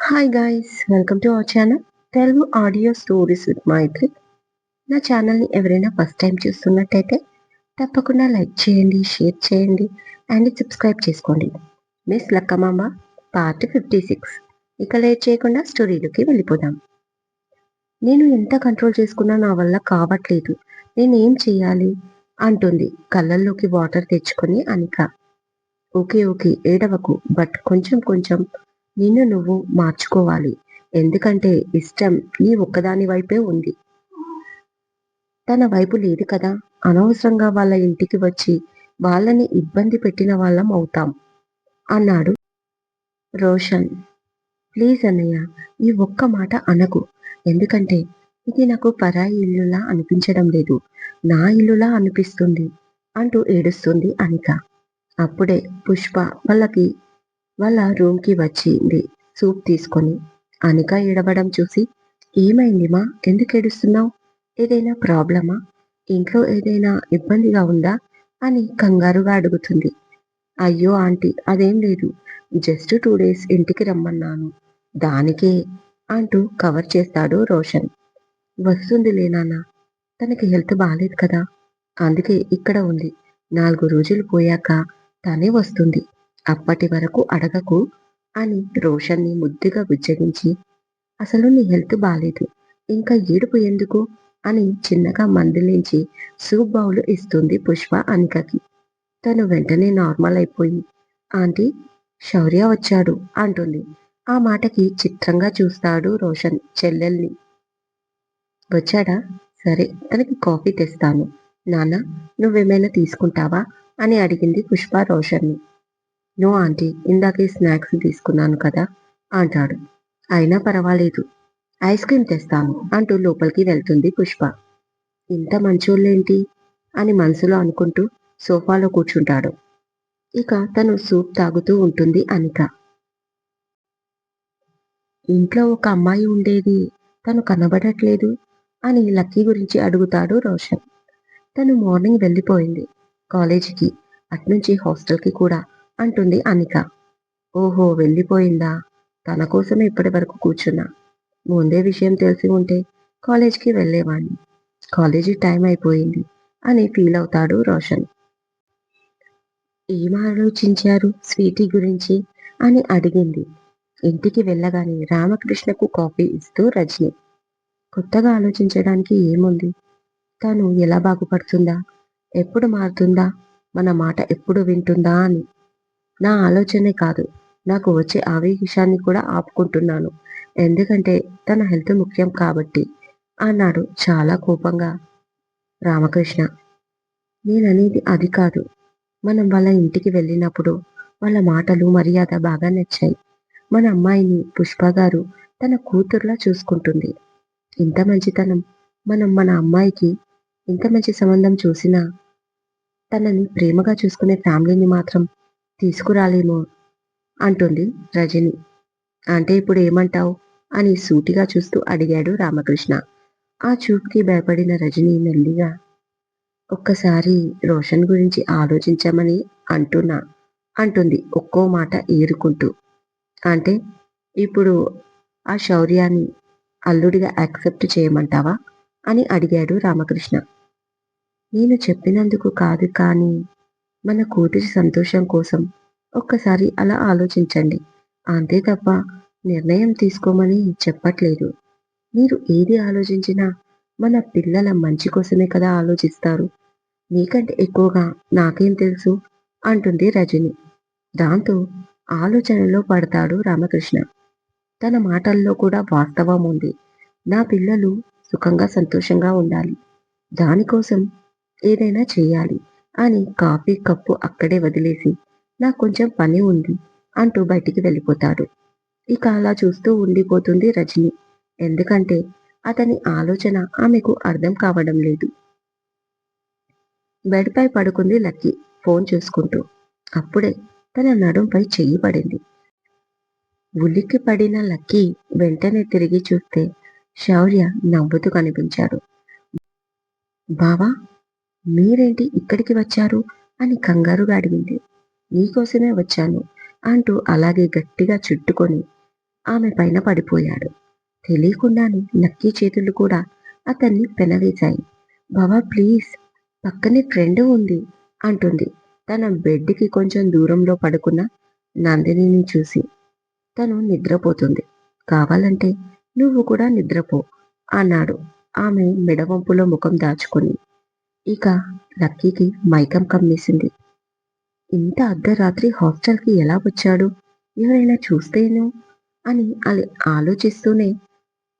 Hi guys, welcome to our channel Telugu audio stories with Maithri. నా ఛానల్ని ఎవరైనా ఫస్ట్ టైం చూస్తున్నట్టయితే తప్పకుండా లైక్ చేయండి, షేర్ చేయండి అండ్ సబ్స్క్రైబ్ చేసుకోండి. Miss Lakkamamba part 56. ఇక లేట్ చేయకుండా స్టోరీలోకి వెళ్ళిపోదాం. నేను ఎంత కంట్రోల్ చేసుకున్నా నా వల్ల కావట్లేదు. నేనేం చేయాలి అంటుంది కళ్ళల్లోకి వాటర్ తెచ్చుకొని అనిక. ఓకే ఓకే, ఏడవకు, బట్ కొంచెం కొంచెం నిన్ను నువ్వు మార్చుకోవాలి. ఎందుకంటే ఇష్టం నీ ఒక్కదాని వైపే ఉంది, తన వైపు లేదు కదా. అనవసరంగా వాళ్ళ ఇంటికి వచ్చి వాళ్ళని ఇబ్బంది పెట్టిన వాళ్ళం అవుతాం అన్నాడు రోషన్. ప్లీజ్ అన్నయ్య, ఈ ఒక్క మాట అనకు. ఎందుకంటే ఇది నాకు పరాయి ఇల్లులా అనిపించడం లేదు, నా ఇల్లులా అనిపిస్తుంది అంటూ ఏడుస్తుంది అనిక. అప్పుడే పుష్ప వాళ్ళ రూమ్కి వచ్చింది సూప్ తీసుకొని. అనిక ఏడవడం చూసి, ఏమైంది మా, ఎందుకు ఏడుస్తున్నావు? ఏదైనా ప్రాబ్లమా? ఇంట్లో ఏదైనా ఇబ్బందిగా ఉందా అని కంగారుగా అడుగుతుంది. అయ్యో ఆంటీ, అదేం లేదు, జస్ట్ 2 డేస్ ఇంటికి రమ్మన్నాను, దానికే అంటూ కవర్ చేస్తాడు రోషన్. వస్తుందిలే నాన్న, తనకి హెల్త్ బాగాలేదు కదా, అందుకే ఇక్కడ ఉంది. 4 రోజులు పోయాక తనే వస్తుంది, అప్పటి వరకు అడగకు అని రోషన్ని ముద్దుగా బుజ్జగించి, అసలు నీ హెల్త్ బాలేదు, ఇంకా ఏడుపు ఎందుకు అని చిన్నగా మందలించి సూప్ బౌల్ ఇస్తుంది పుష్ప అనికకి. తను వెంటనే నార్మల్ అయిపోయి, ఆంటీ, శౌర్య వచ్చాడు అంటుంది. ఆ మాటకి చిత్రంగా చూస్తాడు రోషన్ చెల్లెల్ని. వచ్చాడా? సరే, తనకి కాఫీ తెస్తాను. నాన్న, నువ్వేమైనా తీసుకుంటావా అని అడిగింది పుష్ప రోషన్ని. నో ఆంటీ, ఇందాకే స్నాక్స్ తీసుకున్నాను కదా అంటాడు. అయినా పర్వాలేదు, ఐస్ క్రీమ్ తెస్తాను అంటూ లోపలికి వెళ్తుంది పుష్ప. ఇంత మంచోళ్ళేంటి అని మనసులో అనుకుంటూ సోఫాలో కూర్చుంటాడు. ఇక తను సూప్ తాగుతూ ఉంటుంది అనిక. ఇంట్లో ఒక అమ్మాయి ఉండేది, తను కనబడట్లేదు అని లక్కీ గురించి అడుగుతాడు రోషన్. తను మార్నింగ్ వెళ్ళిపోయింది కాలేజీకి, అట్నుంచి హాస్టల్కి కూడా అంటుంది అనిక. ఓహో, వెళ్ళిపోయిందా? తన కోసమే ఇప్పటి వరకు కూర్చున్నా. ముందే విషయం తెలిసి ఉంటే కాలేజ్కి వెళ్ళేవాణ్ణి. కాలేజీ టైం అయిపోయింది అని ఫీల్ అవుతాడు రోషన్. ఏం ఆలోచించారు స్వీటీ గురించి అని అడిగింది ఇంటికి వెళ్ళగానే రామకృష్ణకు కాఫీ ఇస్తూ రజని. కొత్తగా ఆలోచించడానికి ఏముంది, తను ఎలా బాగుపడుతుందా, ఎప్పుడు మారుతుందా, మన మాట ఎప్పుడు వింటుందా అని. నా ఆలోచనే కాదు, నాకు వచ్చే ఆవేశాన్ని కూడా ఆపుకుంటున్నాను, ఎందుకంటే తన హెల్త్ ముఖ్యం కాబట్టి అన్నాడు చాలా కోపంగా రామకృష్ణ. నేననేది అది కాదు, మనం వాళ్ళ ఇంటికి వెళ్ళినప్పుడు వాళ్ళ మాటలు మర్యాద బాగా నచ్చాయి. మన అమ్మాయిని పుష్ప గారు తన కూతుర్లా చూసుకుంటుంది. ఇంత మంచితనం, మనం మన అమ్మాయికి ఇంత మంచి సంబంధం చూసినా తనని ప్రేమగా చూసుకునే ఫ్యామిలీని మాత్రం తీసుకురాలేమో అంటుంది రజని. అంటే ఇప్పుడు ఏమంటావు అని సూటిగా చూస్తూ అడిగాడు రామకృష్ణ. ఆ చూపుకి భయపడిన రజని మెల్లిగా, ఒక్కసారి రోషన్ గురించి ఆలోచించమని అంటున్నా అంటుంది ఒక్కో మాట ఏరుకుంటూ. అంటే ఇప్పుడు ఆ శౌర్యాన్ని అల్లుడిగా యాక్సెప్ట్ చేయమంటావా అని అడిగాడు రామకృష్ణ. నేను చెప్పినందుకు కాదు కానీ మన కూతురి సంతోషం కోసం ఒక్కసారి అలా ఆలోచించండి, అంతే తప్ప నిర్ణయం తీసుకోమని చెప్పట్లేదు. మీరు ఏది ఆలోచించినా మన పిల్లల మంచి కోసమే కదా ఆలోచిస్తారు. నీకంటే ఎక్కువగా నాకేం తెలుసు అంటుంది రజని. దాంతో ఆలోచనలో పడతాడు రామకృష్ణ. తన మాటల్లో కూడా వాస్తవం ఉంది. నా పిల్లలు సుఖంగా సంతోషంగా ఉండాలి, దానికోసం ఏదైనా చెయ్యాలి అని కాఫీ కప్పు అక్కడే వదిలేసి, నాకు కొంచెం పని ఉంది అంటూ బయటికి వెళ్ళిపోతాడు. ఇక అలా చూస్తూ ఉండిపోతుంది రజని. ఎందుకంటే అతని ఆలోచన ఆమెకు అర్థం కావడం లేదు. బెడ్పై పడుకుంది లక్కీ ఫోన్ చూసుకుంటూ. అప్పుడే తన నడుంపై చెయ్యి పడింది. ఉలిక్కి పడిన లక్కీ వెంటనే తిరిగి చూస్తే శౌర్య నవ్వుతూ కనిపించాడు. బావా, మీరేంటి ఇక్కడికి వచ్చారు అని కంగారుగా అడిగింది. నీకోసమే వచ్చాను అంటూ అలాగే గట్టిగా చుట్టుకొని ఆమె పైన పడిపోయాడు. తెలియకుండానే లక్కీ చేతులు కూడా అతన్ని పెనవేశాయి. బావా ప్లీజ్, పక్కనే ఫ్రెండ్ ఉంది అంటుంది తన బెడ్కి కొంచెం దూరంలో పడుకున్న నందినిని చూసి. తను నిద్రపోతుంది. కావాలంటే నువ్వు కూడా నిద్రపో అన్నాడు ఆమె మెడవంపులో ముఖం దాచుకొని. ఇక లక్కీకి మైకం కమ్మేసింది. ఇంత అర్ధరాత్రి హాస్టల్కి ఎలా వచ్చాడు, ఎవరైనా చూస్తేనో అని ఆలోచిస్తూనే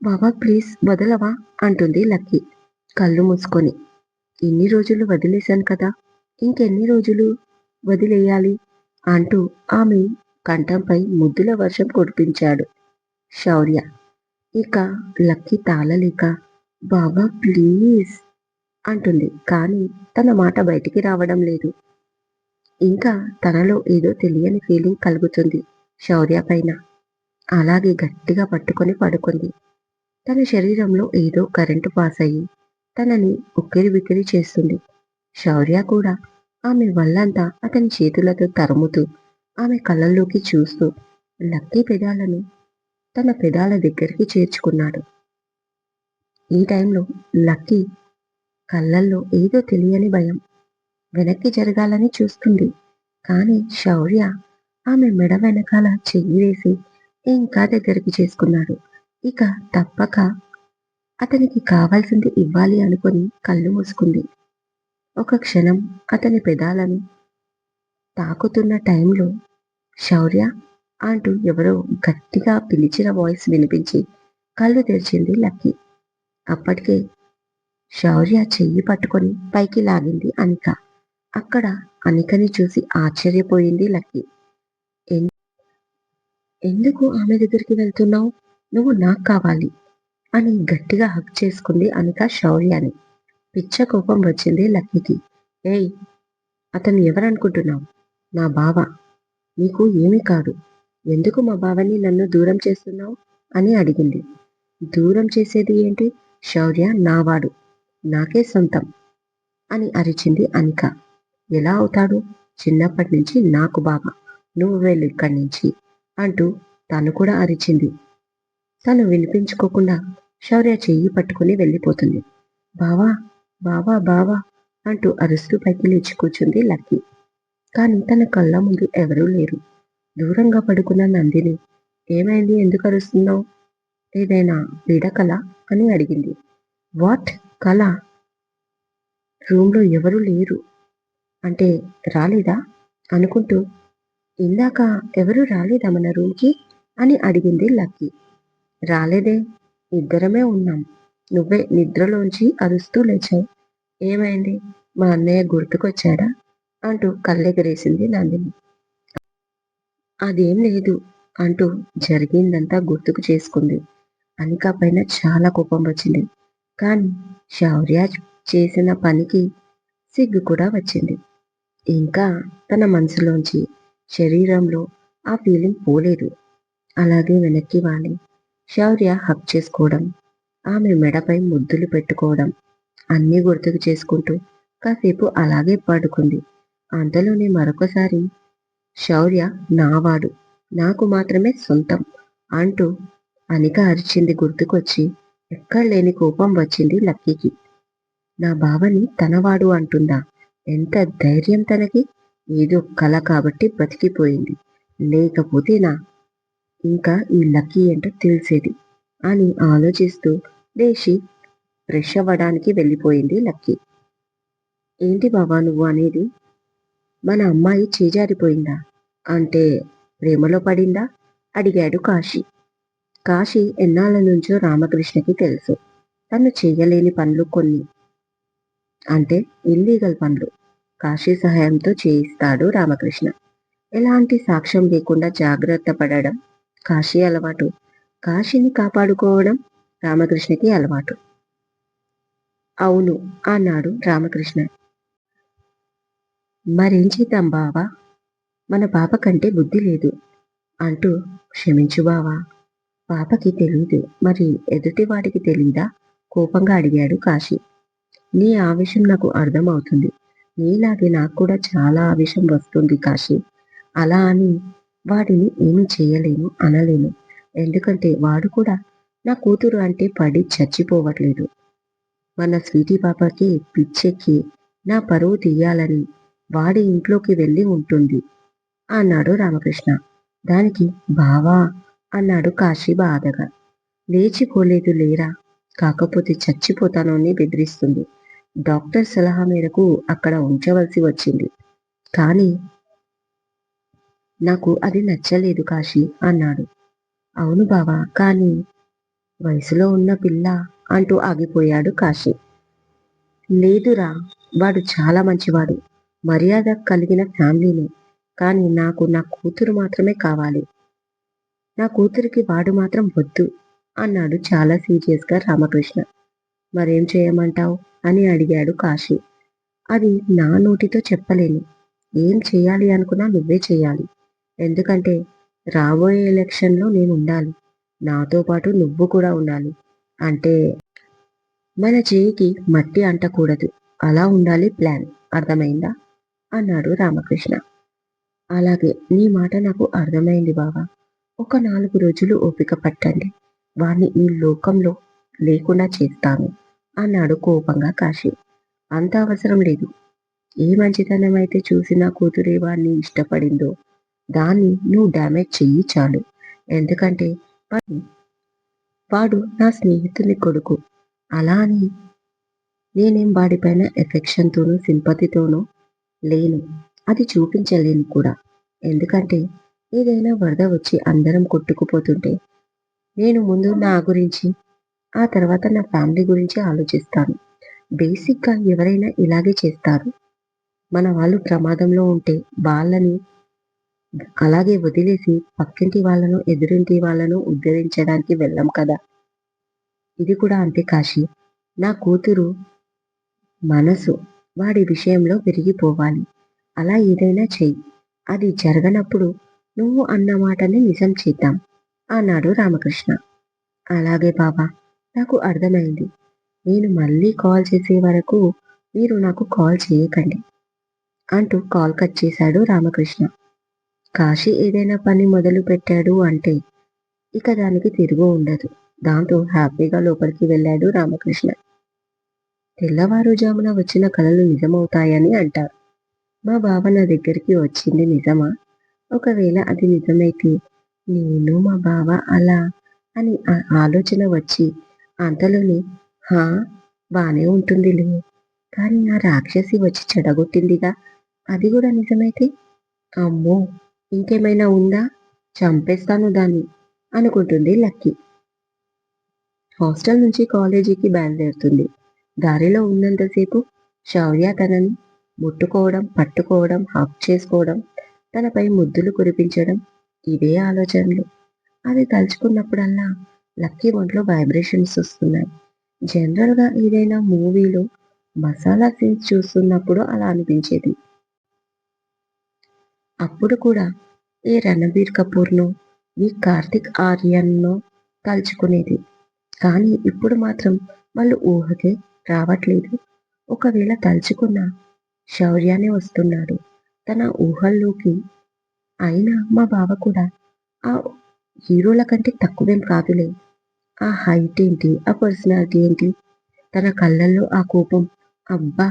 బాబా ప్లీజ్ వదలవా అంటుంది లక్కీ కళ్ళు మూసుకొని. ఇన్ని రోజులు వదిలేశాను కదా, ఇంకెన్ని రోజులు వదిలేయాలి అంటూ ఆమె కంఠంపై ముద్దుల వర్షం కురిపించాడు శౌర్య. ఇక లక్కీ తాళలేక బాబా ప్లీజ్ అంటుంది, కానీ తన మాట బయటికి రావడం లేదు. ఇంకా తనలో ఏదో తెలియని ఫీలింగ్ కలుగుతుంది శౌర్య పైన. అలాగే గట్టిగా పట్టుకొని పడుకుంది. తన శరీరంలో ఏదో కరెంటు పాస్ అయ్యి తనని ఉక్కిరి బిక్కిరి చేస్తుంది. శౌర్య కూడా ఆమె వల్లంతా అతని చేతులతో తరుముతూ ఆమె కళ్ళల్లోకి చూస్తూ లక్కీ పెదాలను తన పెదాల దగ్గరికి చేర్చుకున్నాడు. ఈ టైంలో లక్కీ కళ్ళల్లో ఏదో తెలియని భయం. వెనక్కి జరగాలని చూస్తుంది, కానీ శౌర్య ఆమె మెడ వెనకాల చెయ్యి వేసి ఇంకా దగ్గరికి చేసుకున్నాడు. ఇక తప్పక అతనికి కావాల్సింది ఇవ్వాలి అనుకుని కళ్ళు మూసుకుంది. ఒక క్షణం అతని పెదాలను తాకుతున్న టైంలో శౌర్య అంటూ ఎవరో గట్టిగా పిలిచిన వాయిస్ వినిపించి కళ్ళు తెరిచింది లక్కీ. అప్పటికే శౌర్య చెయ్యి పట్టుకొని పైకి లాగింది అనిక. అక్కడ అనికని చూసి ఆశ్చర్యపోయింది లక్కీ. ఎందుకు ఆమె దగ్గరికి వెళ్తున్నావు, నువ్వు నాకు కావాలి అని గట్టిగా హక్ చేసుకుంది అనిక శౌర్యాని. పిచ్చ కోపం వచ్చింది లక్కీకి. ఏయ్, అతను ఎవరనుకుంటున్నావు? నా బావ. నీకు ఏమీ కాదు. ఎందుకు మా బావని నన్ను దూరం చేస్తున్నావు అని అడిగింది. దూరం చేసేది ఏంటి, శౌర్య నావాడు, నాకే సొంతం అని అరిచింది అనిక. ఎలా అవుతాడు, చిన్నప్పటి నుంచి నాకు బావ, నువ్వు వెళ్ళు ఇక్కడి నుంచి అంటూ తను కూడా అరిచింది. తను వినిపించుకోకుండా శౌర్య చెయ్యి పట్టుకుని వెళ్ళిపోతుంది. బావా బావా బావా అంటూ అరుస్తూ పైకి లేచి కూర్చుంది లక్కీ. కానీ తన కళ్ళ ముందు ఎవరూ లేరు. దూరంగా పడుకున్న నందిని ఏమైంది, ఎందుకు అరుస్తున్నావు, ఏదైనా పీడకల అని అడిగింది. వాట్ కళ, రూమ్లో ఎవరూ లేరు అంటే రాలేదా అనుకుంటూ ఇందాక ఎవరూ రాలేదా మన రూమ్కి అని అడిగింది లక్కీ. రాలేదే, ఇద్దరమే ఉన్నాం, నువ్వే నిద్రలోంచి అరుస్తూ లేచావు, ఏమైంది, మా అన్నయ్య గుర్తుకొచ్చాడా అంటూ కళ్ళెగరేసింది నందిని. అదేం లేదు అంటూ జరిగిందంతా గుర్తుకు చేసుకుంది. అనిక పైన చాలా కోపం వచ్చింది, కానీ శౌర్య చేసిన పనికి సిగ్గు కూడా వచ్చింది. ఇంకా తన మనసులోంచి శరీరంలో ఆ ఫీలింగ్ పోలేదు. అలాగే వెనక్కి వాలి శౌర్య హక్ చేసుకోవడం, ఆమె మెడపై ముద్దులు పెట్టుకోవడం అన్నీ గుర్తుకు చేసుకుంటూ కాసేపు అలాగే పడుకుంది. అంతలోనే మరొకసారి శౌర్య నావాడు, నాకు మాత్రమే సొంతం అంటూ అనిక అరిచింది గుర్తుకొచ్చి ఎక్కడలేని కోపం వచ్చింది లక్కీకి. నా బావని తనవాడు అంటుందా, ఎంత ధైర్యం తనకి, ఏదో కల కాబట్టి బతికిపోయింది, లేకపోతేనా ఇంకా ఈ లక్కీ ఏంటో తెలిసేది అని ఆలోచిస్తూ లేచి ఫ్రెష్ అవ్వడానికి వెళ్ళిపోయింది లక్కీ. ఏంటి బాబా నువ్వు అనేది, మన అమ్మాయి చేజారిపోయిందా అంటే ప్రేమలో పడిందా అడిగాడు కాశీ. కాశీ ఎన్నాళ్ళ నుంచో రామకృష్ణకి తెలుసు తను చేయలేని పనులు కొన్ని, అంటే ఇల్లీగల్ పనులు కాశీ సహాయంతో చేయిస్తాడు రామకృష్ణ. ఎలాంటి సాక్ష్యం లేకుండా జాగ్రత్త పడడం కాశీ అలవాటు, కాశీని కాపాడుకోవడం రామకృష్ణకి అలవాటు. అవును అన్నాడు రామకృష్ణ. మరేం చేద్దాం బావా, మన పాప కంటే బుద్ధి లేదు అంటూ. క్షమించు బావా, పాపకి తెలీదు, మరి ఎదుటివాడికి తెలీదా కోపంగా అడిగాడు కాశీ. నీ ఆవేశం నాకు అర్థమవుతుంది, నీలాగే నాకు కూడా చాలా ఆవేశం వస్తుంది కాశీ. అలా అని వాడిని ఏమీ చేయలేను అనలేను, ఎందుకంటే వాడు కూడా నా కూతురు అంటే పడి చచ్చిపోవట్లేదు. మన స్వీటీ పాపకి పిచ్చెక్కి నా పరువు తీయాలని వాడి ఇంట్లోకి వెళ్ళి ఉంటుంది అన్నాడు రామకృష్ణ. దానికి బావా అన్నాడు కాశీ బాధగా. లేచిపోలేదు లేరా, కాకపోతే చచ్చిపోతాను అని బెదిరిస్తుంది. డాక్టర్ సలహా మేరకు అక్కడ ఉంచవలసి వచ్చింది. కానీ నాకు అది నచ్చలేదు కాశీ అన్నాడు. అవును బావా, కానీ వయసులో ఉన్న పిల్ల అంటూ ఆగిపోయాడు కాశీ. లేదురా, వాడు చాలా మంచివాడు, మర్యాద కలిగిన ఫ్యామిలీనే. కానీ నాకు నా కూతురు మాత్రమే కావాలి. నా కూతురికి వాడు మాత్రం వద్దు అన్నాడు చాలా సీరియస్గా రామకృష్ణ. మరేం చేయమంటావు అని అడిగాడు కాశీ. అది నా నోటితో చెప్పలేను. ఏం చేయాలి అనుకున్నా నువ్వే చేయాలి. ఎందుకంటే రాబోయే ఎలక్షన్లో నేను ఉండాలి. నాతో పాటు నువ్వు కూడా ఉండాలి. అంటే మన చేయికి మట్టి అంటకూడదు. అలా ఉండాలి ప్లాన్. అర్థమైందా అన్నాడు రామకృష్ణ. అలాగే, నీ మాట నాకు అర్థమైంది బావా. ఒక 4 రోజులు ఓపిక పట్టండి. వాణ్ణి ఈ లోకంలో లేకుండా చేస్తాను అన్నాడు కోపంగా కాశీ. అంత అవసరం లేదు. ఏ మంచితనం అయితే చూసి నా కూతురే వాణ్ణి ఇష్టపడిందో దాన్ని నువ్వు డ్యామేజ్ చెయ్యి చాలు. ఎందుకంటే వాడు నా స్నేహితుని కొడుకు. అలా అని నేనేం వాడిపైన ఎఫెక్షన్తోనూ సింపతితోనూ లేను. అది చూపించలేను కూడా. ఎందుకంటే ఏదైనా వరద వచ్చి అందరం కొట్టుకుపోతుంటే నేను ముందు నా గురించి, ఆ తర్వాత నా ఫ్యామిలీ గురించి ఆలోచిస్తాను. బేసిక్గా ఎవరైనా ఇలాగే చేస్తారు. మన వాళ్ళు ప్రమాదంలో ఉంటే వాళ్ళని అలాగే వదిలేసి పక్కింటి వాళ్ళను, ఎదురింటి వాళ్ళను ఉద్ధరించడానికి వెళ్ళం కదా. ఇది కూడా అంతే కాశీ. నా కూతురు మనసు వాడి విషయంలో విరిగిపోవాలి. అలా ఏదైనా చెయ్యి. అది జరగనప్పుడు నువ్వు అన్న మాటని నిజం చేద్దాం అన్నాడు రామకృష్ణ. అలాగే బాబా, నాకు అర్థమైంది. నేను మళ్ళీ కాల్ చేసే వరకు మీరు నాకు కాల్ చేయకండి అంటూ కాల్ కట్ చేశాడు రామకృష్ణ. కాశీ ఏదైనా పని మొదలు పెట్టాడు అంటే ఇక దానికి తిరుగు ఉండదు. దాంతో హ్యాపీగా లోపలికి వెళ్ళాడు రామకృష్ణ. తెల్లవారుజామున వచ్చిన కలలు నిజమవుతాయని అంటారు. మా బావ నా దగ్గరికి వచ్చింది నిజమా? ఒకవేళ అది నిజమైతే నేను మా బావ అలా అని ఆలోచన వచ్చి అంతలోనే హా, బానే ఉంటుందిలే, కానీ ఆ రాక్షసి వచ్చి చెడగొట్టిందిగా, అది కూడా నిజమైతే అమ్మో, ఇంకేమైనా ఉందా, చంపేస్తాను దాన్ని అనుకుంటుంది లక్కీ. హాస్టల్ నుంచి కాలేజీకి బయలుదేరుతుంది. దారిలో ఉన్నంతసేపు శౌర్య తనని ముట్టుకోవడం, పట్టుకోవడం, హక్ చేసుకోవడం, తనపై ముద్దులు కురిపించడం, ఇవే ఆలోచనలు. అది తలుచుకున్నప్పుడల్లా లక్కీ ఒంట్లో వైబ్రేషన్స్ వస్తున్నాయి. జనరల్గా ఏదైనా మూవీలో మసాలా సీన్స్ చూస్తున్నప్పుడు అలా అనిపించేది. అప్పుడు కూడా ఏ రణబీర్ కపూర్నో, ఈ కార్తిక్ ఆర్యన్నో తలుచుకునేది. కానీ ఇప్పుడు మాత్రం వాళ్ళు ఊహకే రావట్లేదు. ఒకవేళ తలుచుకున్న శౌర్యానే వస్తున్నాడు తన ఊహల్లోకి. అయినా మా బావ కూడా ఆ హీరోల కంటే తక్కువేం కాదులే. ఆ హైట్ ఏంటి, ఆ పర్సనాలిటీ ఏంటి, తన కళ్ళల్లో ఆ కోపం, అబ్బా,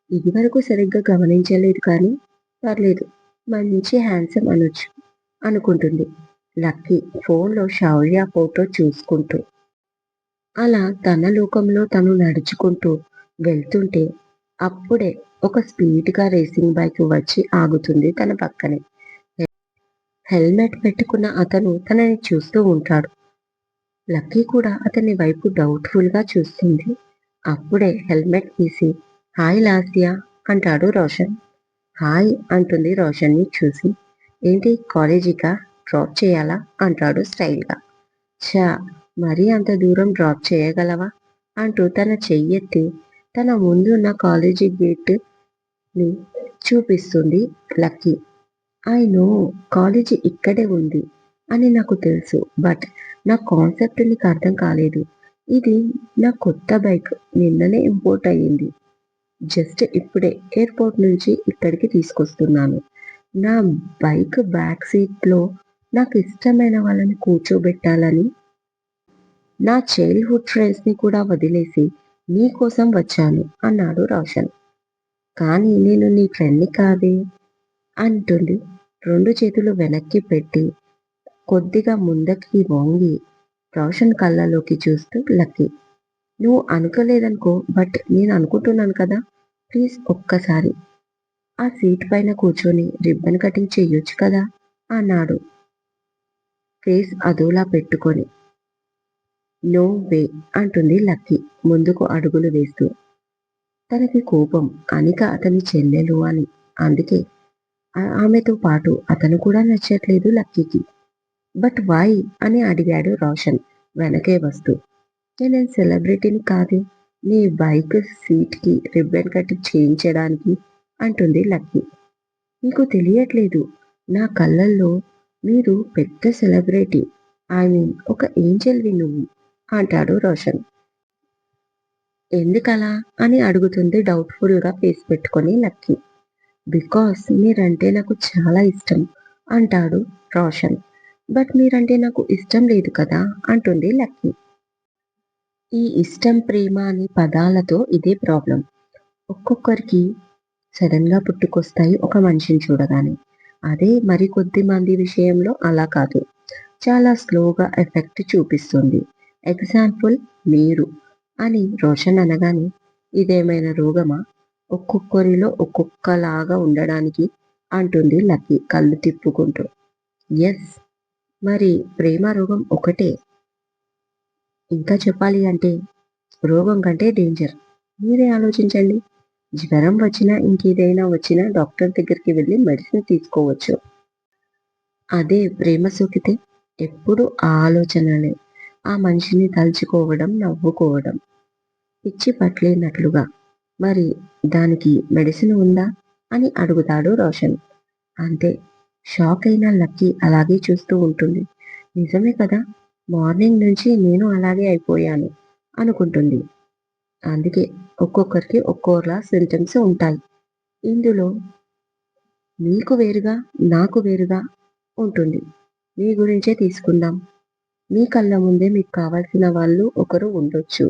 ఇది వరకు సరిగ్గా గమనించలేదు కానీ పర్లేదు, మంచి హ్యాండ్సమ్ అనొచ్చు అనుకుంటుంది లక్కీ ఫోన్లో శౌర్య ఫోటో చూసుకుంటూ. అలా తన లోకంలో తను నడుచుకుంటూ వెళ్తుంటే అప్పుడే ఒక స్పీడ్గా రేసింగ్ బైక్ వచ్చి ఆగుతుంది తన పక్కనే. హెల్మెట్ పెట్టుకున్న అతను తనని చూస్తూ ఉంటాడు. లక్కీ కూడా అతని వైపు డౌట్ఫుల్గా చూస్తుంది. అప్పుడే హెల్మెట్ తీసి హాయ్ లాస్యా అంటాడు రోషన్. హాయ్ అంటుంది రోషన్ని చూసి. ఏంటి కాలేజీకా, డ్రాప్ చేయాలా అంటాడు స్టైల్గా. ఛా, మరీ అంత దూరం డ్రాప్ చేయగలవా అంటూ తన చెయ్యెత్తి తన ముందున్న కాలేజీ గేట్ని చూపిస్తుంది లక్కీ. ఐ నో, కాలేజీ ఇక్కడే ఉంది అని నాకు తెలుసు, బట్ నా కాన్సెప్ట్ నీకు అర్థం కాలేదు. ఇది నా కొత్త బైక్, నిన్ననే ఇంపోర్ట్ అయ్యింది. జస్ట్ ఇప్పుడే ఎయిర్పోర్ట్ నుంచి ఇక్కడికి తీసుకొస్తున్నాను. నా బైక్ బ్యాక్ సీట్లో నాకు ఇష్టమైన వాళ్ళని కూర్చోబెట్టాలని నా చైల్డ్‌హుడ్ ఫ్రెండ్స్‌ని కూడా వదిలేసి నీ కోసం వచ్చాను అన్నాడు రోషన్. కానీ నేను నీ ఫ్రెండ్‌ని కాదే అంటుంది 2 చేతులు వెనక్కి పెట్టి కొద్దిగా ముందకి వంగి రోషన్ కళ్ళలోకి చూస్తూ లక్కీ. నువ్వు అనుకోలేదనుకో బట్ నేను అనుకుంటున్నాను కదా! ప్లీజ్ ఒక్కసారి ఆ సీట్ పైన కూర్చొని రిబ్బన్ కటింగ్ చెయ్యొచ్చు కదా! అన్నాడు ఫేస్ అదోలా పెట్టుకొని. నో వే అంటుంది లక్కీ ముందుకు అడుగులు వేస్తూ. తనకి కోపం అనిక అతని చెల్లెలు అని. అందుకే ఆమెతో పాటు అతను కూడా నచ్చట్లేదు లక్కీకి. బట్ వై అని అడిగాడు రోషన్ వెనకే వస్తూ. నేనేం సెలబ్రిటీని కాదే నీ బైక్ సీట్‌కి రిబ్బన్ కటింగ్ చేయించడానికి అంటుంది లక్కీ. నీకు తెలియట్లేదు నా కళ్ళల్లో మీరు పెద్ద సెలబ్రిటీ. ఐ మీన్ ఒక ఏంజెల్‌వి నువ్వు అంటాడు రోషన్. ఎందుకలా అని అడుగుతుంది డౌట్‌ఫుల్‌గా ఫేస్ పెట్టుకొని లక్కీ. బికాస్ మీరంటే నాకు చాలా ఇష్టం అంటాడు రోషన్. బట్ మీరంటే నాకు ఇష్టం లేదు కదా అంటుంది లక్కీ. ఈ ఇష్టం, ప్రేమ అనే పదాలతో ఇదే ప్రాబ్లమ్. ఒక్కొక్కరికి సడన్‌గా పుట్టుకొస్తాయి ఒక మనిషిని చూడగానే. అదే మరికొద్ది మంది విషయంలో అలా కాదు. చాలా స్లోగా ఎఫెక్ట్ చూపిస్తుంది. ఎగ్జాంపుల్ మీరు అని రోషన్ అనగానే ఇదేమైనా రోగమా? ఒక్కొక్కరిలో ఒక్కొక్కలాగా ఉండడానికి అంటుంది లక్కీ కళ్ళు తిప్పుకుంటూ. యెస్. మరి ప్రేమ రోగం ఒకటే. ఇంకా చెప్పాలి అంటే రోగం కంటే డేంజర్. మీరే ఆలోచించండి. జ్వరం వచ్చినా, ఇంకేదైనా వచ్చినా డాక్టర్ దగ్గరికి వెళ్లి మెడిసిన్ తీసుకోవచ్చు. అదే ప్రేమ సోకితే ఎప్పుడు ఆ ఆలోచనలే. ఆ మనిషిని తలుచుకోవడం, నవ్వుకోవడం. పిచ్చి పట్లేనట్లుగా. మరి దానికి మెడిసిన్ ఉందా? అని అడుగుతాడు రోషన్. అంతే. షాక్ అయిన లక్కీ అలాగే చూస్తూ ఉంటుంది. నిజమే కదా! మార్నింగ్ నుంచి నేను అలాగే అయిపోయాను అనుకుంటుంది. అందుకే ఒక్కొక్కరికి ఒక్కోలా సింప్టమ్స్ ఉంటాయి. ఇందులో మీకు వేరుగా, నాకు వేరుగా ఉంటుంది. మీ గురించే తీసుకుందాం. మీ కళ్ళ ముందే మీకు కావాల్సిన వాళ్ళు ఒకరు ఉండొచ్చు.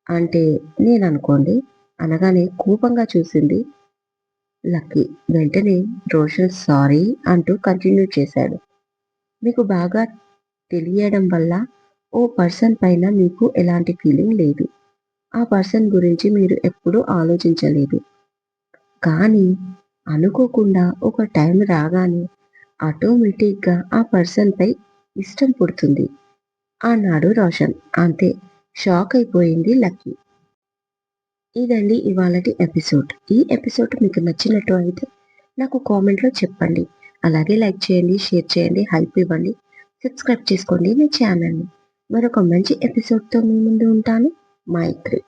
అంటే నేననుకోండి అనగానే కోపంగా చూసింది లక్కీ. వెంటనే రోషన్ సారీ అంటూ కంటిన్యూ చేశాడు. మీకు బాగా తెలియడం వల్ల ఓ పర్సన్ పైన మీకు ఎలాంటి ఫీలింగ్ లేదు. ఆ పర్సన్ గురించి మీరు ఎప్పుడూ ఆలోచించలేదు. కానీ అనుకోకుండా ఒక టైం రాగానే ఆటోమేటిక్‌గా ఆ పర్సన్‌పై ఇష్టం పుడుతుంది అన్నాడు రోషన్. అంతే షాక్ అయిపోయింది లక్కీ. ఇదండి ఇవాళటి ఎపిసోడ్. ఈ ఎపిసోడ్ మీకు నచ్చినట్టు అయితే నాకు కామెంట్‌లో చెప్పండి. అలాగే లైక్ చేయండి, షేర్ చేయండి, హైప్ ఇవ్వండి. సబ్స్క్రైబ్ చేసుకోండి నా ఛానల్‌ని. మరొక మంచి ఎపిసోడ్‌తో మీ ముందు ఉంటాను. మైత్రి.